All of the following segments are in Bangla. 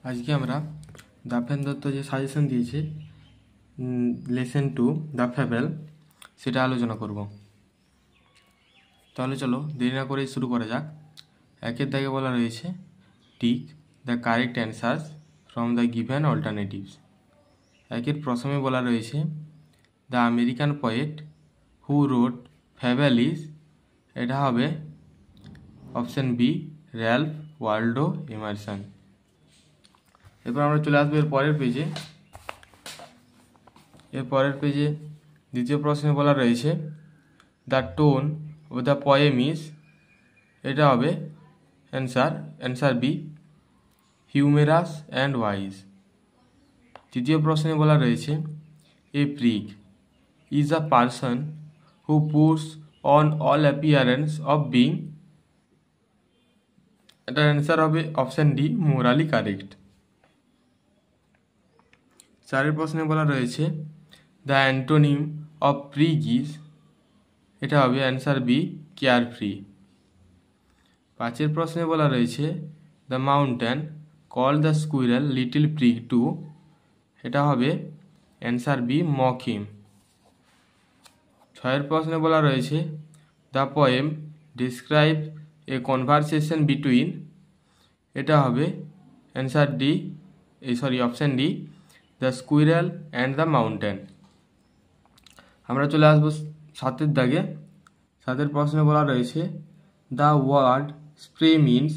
আজকে আমরা দাফেন দত্ত যে সাজেশন দিয়েছে লেসন 2 দ্য ফ্যাবেল সেটা আলোচনা করব। তাহলে চলো দেরি না করে শুরু করা যাক। একের দাগে বলা রয়েছে tick the correct answers from the given alternatives. একের প্রথমে বলা রয়েছে the American poet who wrote fable is, এটা হবে option B Ralph Waldo Emerson. এরপর আমরা চলে আসবো এর পরের পেজে। দ্বিতীয় প্রশ্নে বলা রয়েছে the tone of the poem is, এটা হবে answer B humorous and wise. তৃতীয় প্রশ্নে বলা রয়েছে a prig is a person who puts on all appearance of being, এটার অ্যান্সার হবে অপশন ডি মোরালি কারেক্ট। চারের প্রশ্নে বলা রয়েছে the antonym of prig is, এটা হবে অ্যান্সার বি কেয়ার ফ্রি। পাঁচের প্রশ্নে বলা রয়েছে the mountain call the squirrel little prig to, এটা হবে অ্যান্সার বি মক হিম। ছয়ের প্রশ্নে বলা রয়েছে the poem describe a conversation between, এটা হবে answer option D the squirrel and the mountain. আমরা চলে আসবো সাতের দাগে। সাতের প্রশ্নে বলা রয়েছে দ্য ওয়ার্ড স্প্রে মিনস,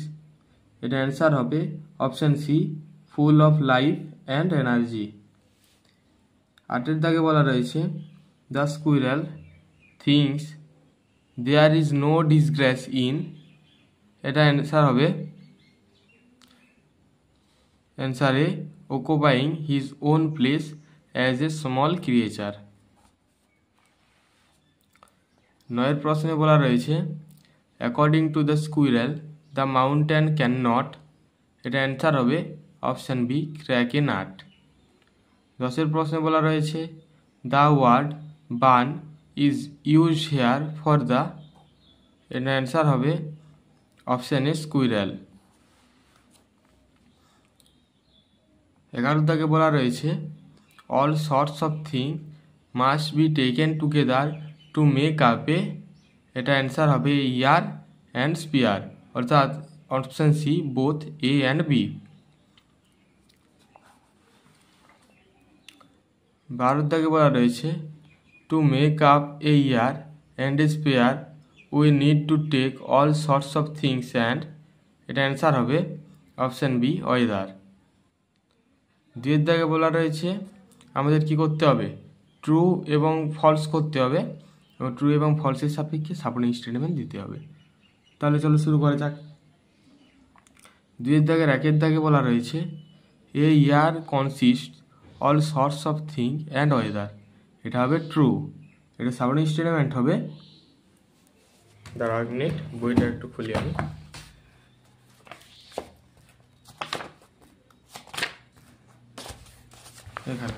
এটা অ্যান্সার হবে option C full of life and energy. আটের দাগে বলা রয়েছে the squirrel thinks there is no disgrace in, এটা অ্যান্সার হবে answer A occupying his own place as a small creature. নয়ের প্রশ্নে বলা রয়েছে according to the squirrel the mountain can not, এটা অ্যান্সার হবে option B crack a nut. দশের প্রশ্নে বলা রয়েছে the word barn is use here for the, এটা অ্যান্সার হবে অপশান এ স্কুইরেল। 11 দাগে বলা রয়েছে all sorts of thing must be taken together to make up a, এটা অ্যান্সার হবে ইয়ার অ্যান্ড স্পিয়ার, অর্থাৎ option C both A and B. 12 দাগে বলা রয়েছে two make up a year and a sphere we need to take all sorts of things and, এটা অ্যান্সার হবে অপশান বি ওয়েদার। 2 দাগে বলা রয়েছে আমাদের কি করতে হবে, ট্রু এবং ফলস করতে হবে এবং ট্রু এবং ফলসের সাপেক্ষে সাপোর্টিং স্টেটমেন্ট দিতে হবে। তাহলে চলো শুরু করা যাক। 2 দাগের 1 দাগে বলা রয়েছে a year consist all sorts of thing and weather, এটা হবে ট্রু, এটা সাপোর্টিং স্টেটমেন্ট হবে। দাঁড়াও এক মিনিট, বইটা একটু খুলি আমি। এখানে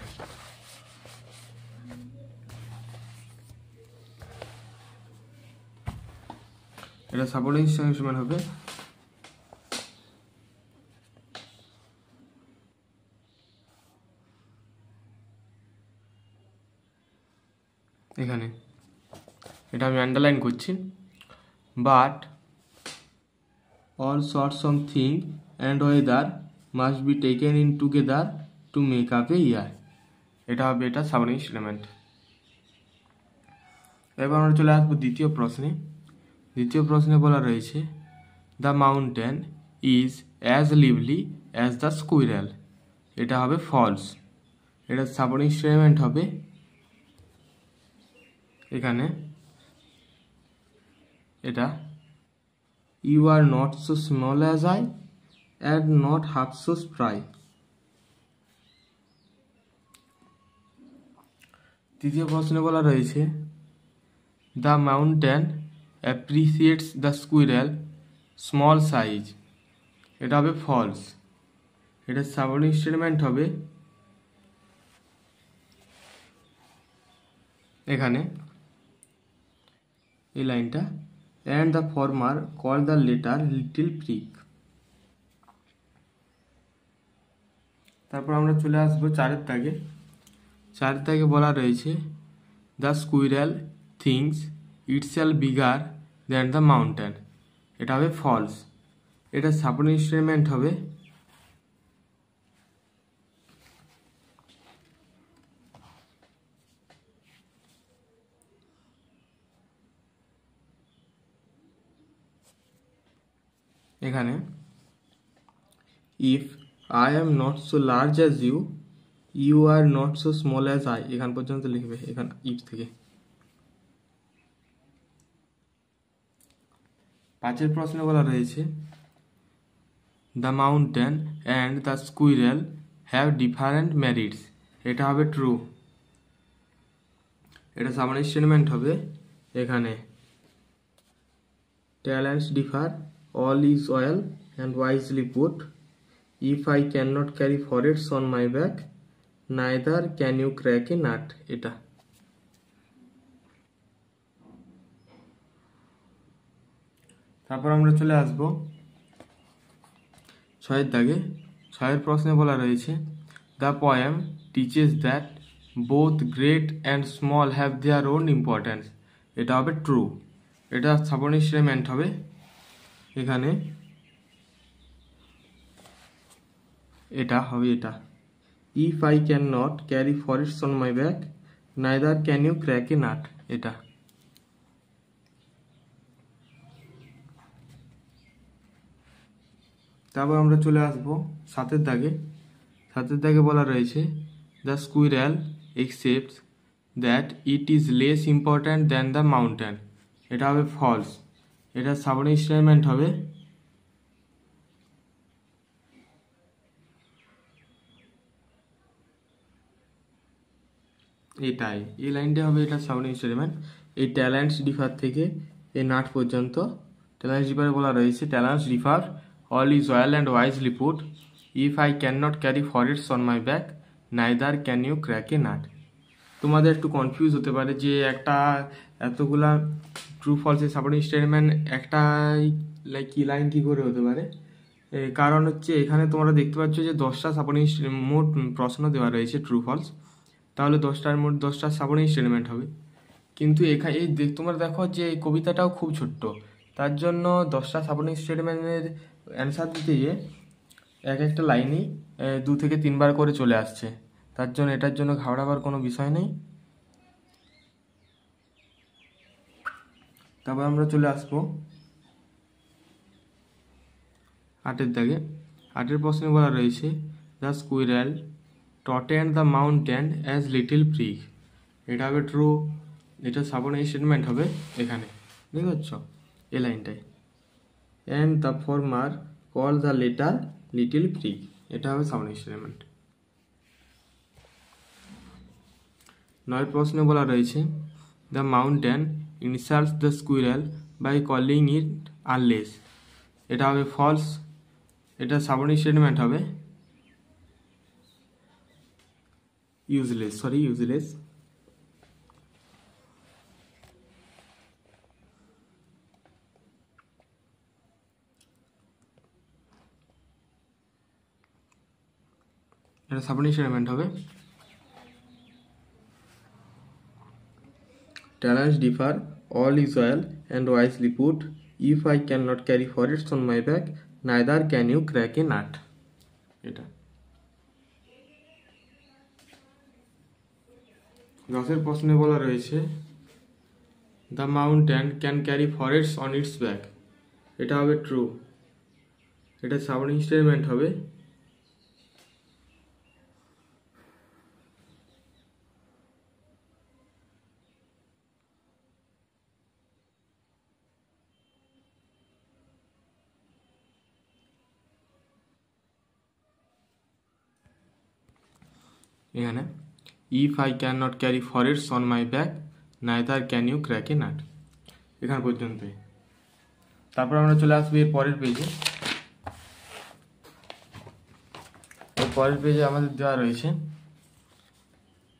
এটা সাপোর্টিং স্টেটমেন্ট হবে। এখানে এটা আমি আন্ডারলাইন করছি, but all sorts of thing and weather must be taken in together to make up a year, এটা হবে এটা সাপোর্টিং স্টেটমেন্ট। এবার আমরা চলে আসবো দ্বিতীয় প্রশ্নে বলা রয়েছে the mountain is as lively as the squirrel, এটা হবে ফলস, এটা সাপোর্টিং স্টেটমেন্ট হবে। এখানে এটা you are not so small as I and not half so spry. তৃতীয় প্রশ্নে বলা রয়েছে the mountain appreciates the squirrel small size, এটা হবে ফলস, এটা সাপোর্টিং স্টেটমেন্ট হবে। এখানে এই লাইনটা and the former call the letter little prig. তারপর আমরা চলে আসবো 4-এর দাগে। 4-এর দাগে বলা রয়েছে the squirrel thinks itself bigger than the mountain. এটা হবে ফলস। এটা সাবঅর্ডিনেট স্টেটমেন্ট হবে এখানে if I am not so large as you, you are not so small as I, এখান পর্যন্ত লিখবে। এখানে ইফ থেকে 5-এর প্রশ্নে বলা রয়েছে the mountain and the squirrel have different merits. এটা হবে ট্রু। এটা সাবঅর্ডিনেট স্টেটমেন্ট হবে এখানে talents differ, all is well and wisely put, if I can not carry forests on my back, neither can you crack a nut. এটা তারপর আমরা চলে আসবো 6-এর দাগে। 6-এর প্রশ্নে বলা রয়েছে the poem teaches that both great and small have their own importance. এটা হবে ট্রু। এটা সাবঅর্ডিনেট স্টেটমেন্ট হবে এখানে এটা হবে এটা if I can not carry forests on my back, neither can you crack a nut. এটা তারপর আমরা চলে আসবো 7-এর দাগে। 7-এর দাগে বলা রয়েছে the squirrel accepts that it is less important than the mountain. এটা হবে ফলস। এটা সাবঅর্ডিনেট স্টেটমেন্ট হবে এটাই, এই লাইনটা হবে এটা সাবঅর্ডিনেট স্টেটমেন্ট। এই ট্যালেন্টস ডিফার থেকে এই নাট পর্যন্ত ট্যালেন্টস ডিফারে বলা রয়েছে talents differ, all is well and wisely put, if I can not carry forests on my back, neither can you crack a nut. তোমাদের একটু কনফিউজ হতে পারে যে একটা এতগুলা ট্রু ফলসের সাবঅর্ডিনেট স্টেটমেন্ট একটা কি লাইন কি করে হতে পারে। কারণ হচ্ছে এখানে তোমরা দেখতে পাচ্ছ যে 10টা সাবঅর্ডিনেট মোট প্রশ্ন দেওয়া রয়েছে ট্রু ফলস, তাহলে 10টার মোট 10টা সাবঅর্ডিনেট স্টেটমেন্ট হবে। কিন্তু এখানে এই তোমরা দেখো যে এই কবিতাটাও খুব ছোট্ট, তার জন্য 10টা সাবঅর্ডিনেট স্টেটমেন্টের অ্যান্সার দিতে গিয়ে এক একটা লাইনই 2 থেকে 3 বার করে চলে আসছে। তার জন্য এটার জন্য ঘাবড়াবার কোনো বিষয় নেই। তারপর আমরা চলে আসবো 8-এর দাগে। 8-এর প্রশ্নে বলা রয়েছে the squirrel taunted the mountain as little prig. এটা হবে ট্রু। এটা সাবঅর্ডিনেট স্টেটমেন্ট হবে এখানে, বুঝতে পারছ এই লাইনটায়। And the former call the latter little prig. এটা হবে সাবঅর্ডিনেট স্টেটমেন্ট। 9 প্রশ্নে বলা রয়েছে the mountain insults the squirrel by calling it unless. এটা হবে ফলস। এটা সাবঅর্ডিনেট স্টেটমেন্ট হবে ইউজলেস। এটা সাবঅর্ডিনেট স্টেটমেন্ট হবে talents differ, all is well and wisely put, if I can not carry forests on my back, neither can you crack a nut. এটা 10-এর প্রশ্নে বলা রয়েছে the mountain can carry forests on its back. এটা হবে ট্রু। এটা সাবঅর্ডিনেট স্টেটমেন্ট হবে এখানে if I can not carry forests on my back, neither can you crack a nut. এখান পর্যন্তই। তারপর আমরা চলে আসবো এর পরের পেজে। এর পরের পেজে আমাদের দেওয়া রয়েছে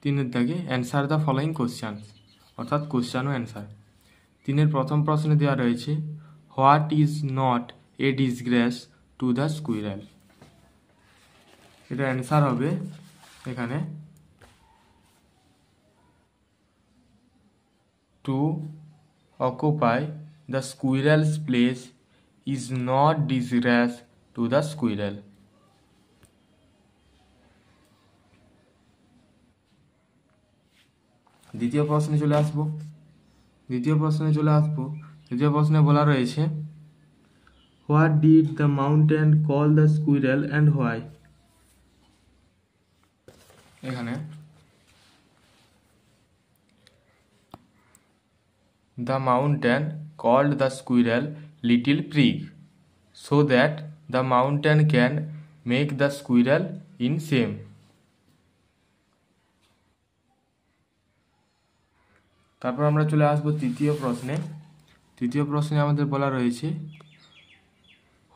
3-এর দাগে অ্যান্সার দ্য ফলোয়িং কোশ্চেন, অর্থাৎ কোশ্চেন ও অ্যান্সার। 3-এর প্রথম প্রশ্নে দেওয়া রয়েছে what is not a disgrace to the squirrel. এটা অ্যান্সার হবে এখানে to occupy the squirrel's place is not disgrace to the squirrel. দ্বিতীয় প্রশ্নে চলে আসবো। দ্বিতীয় প্রশ্নে বলা রয়েছে what did the mountain call the squirrel and why. এখানে the mountain called the squirrel little prig so that the mountain can make the squirrel in same. তারপর আমরা চলে আসবো তৃতীয় প্রশ্নে। তৃতীয় প্রশ্নে আমাদের বলা রয়েছে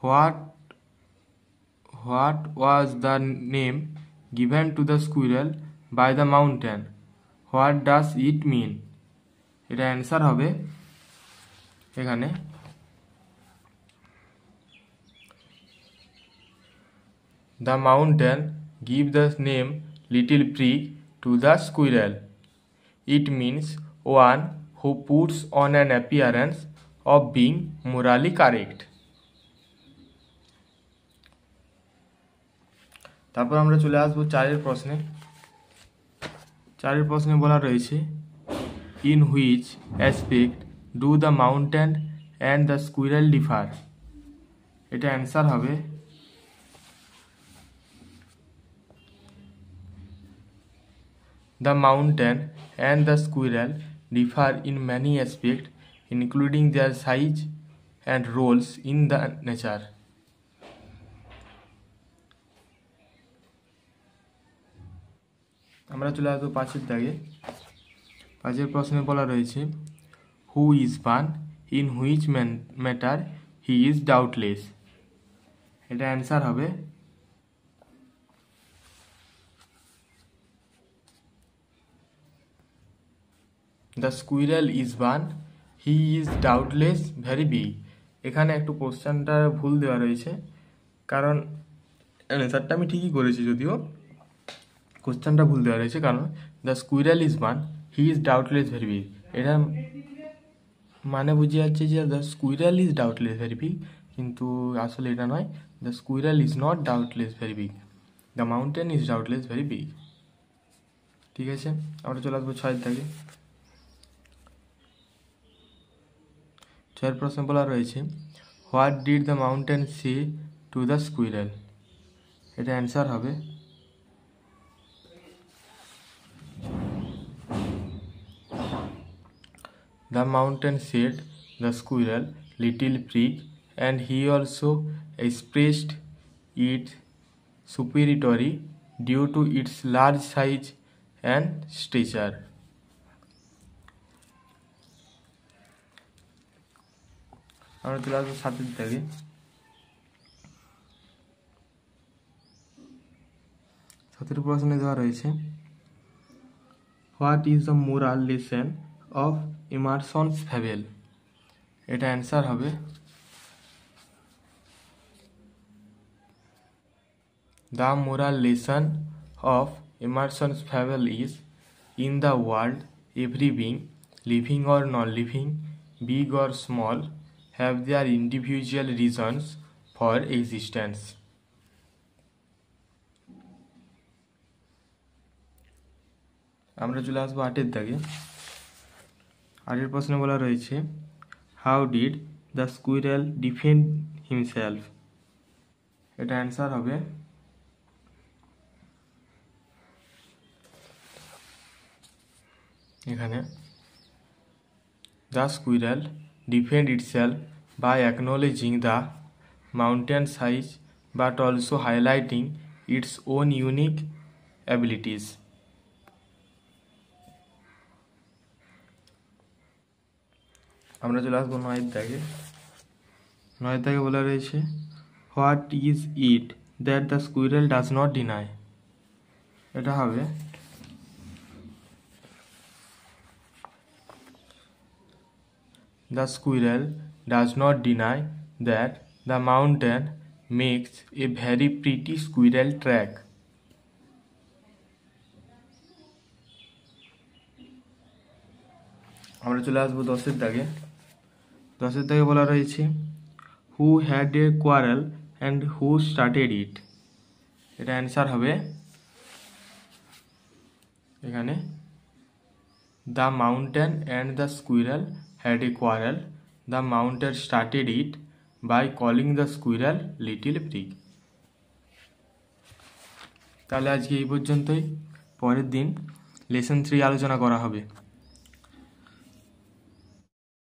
what was the name given to the squirrel by the mountain, what does it mean. এটা অ্যান্সার হবে এখানে the mountain give the name little prig to the squirrel, it means one who puts on an appearance of being morally correct. তারপর আমরা চলে আসবো চারের প্রশ্নে। চারের প্রশ্নে বলা রয়েছে in which aspect do the mountain and the squirrel differ. এটা অ্যান্সার হবে the mountain and the squirrel differ in many aspects including their size and roles in the nature. আমরা চলে আসবো পাঁচের দাগে। পাঁচের প্রশ্নে বলা রয়েছে who is one in which matter he is doubtless. এটা অ্যান্সার হবে the squirrel is one he is doubtless very big. এখানে একটু কোশ্চেনটা ভুল দেওয়া রয়েছে, কারণ অ্যান্সারটা আমি ঠিকই করেছি, যদিও কোশ্চেনটা ভুল দেওয়া রয়েছে, কারণ the squirrel is one he is doubtless very big, এটা মানে বুঝে যাচ্ছে যে the squirrel is doubtless very big, কিন্তু আসলে এটা নয়। The squirrel is not doubtless very big, the mountain is doubtless very big. ঠিক আছে, আমরা চলে আসবো ছয়ের দাগে। ছয়ের প্রশ্ন বলা রয়েছে what did the mountain say two the squirrel. এটা অ্যান্সার হবে the mountain said the squirrel little prig, and he also expressed its superiority due to its large size and stature. আমরা চলে আসবো সাতের দাগে। সাতের প্রশ্নে দেওয়া রয়েছে what is the moral lesson of Emerson's fable. এটা অ্যান্সার হবে the moral lesson of Emerson's fable is in the world every being living or non living, big or small, have their individual reasons for existence. আমরা চলে আসবো আটের দাগে। আটের প্রশ্নে বলা রয়েছে how did the squirrel defend himself. এটা অ্যান্সার হবে এখানে the squirrel defend itself by acknowledging the mountain size but also highlighting its own unique abilities. আমরা চলে আসবো নয়ের দাগে। নয়ের দাগে বলা রয়েছে what is it that the squirrel does not deny. এটা হবে the squirrel does not deny that the mountain makes a very pretty squirrel track. আমরা চলে আসবো 10-এর দাগে। 10-এর দাগে বলা রয়েছে who had a quarrel and who started it. এটা অ্যান্সার হবে এখানে the mountain and the squirrel had a quarrel, the mountain started it by calling the squirrel little pig. তাহলে আজকে এই পর্যন্তই, পরের দিন লেসন 3 আলোচনা করা হবে।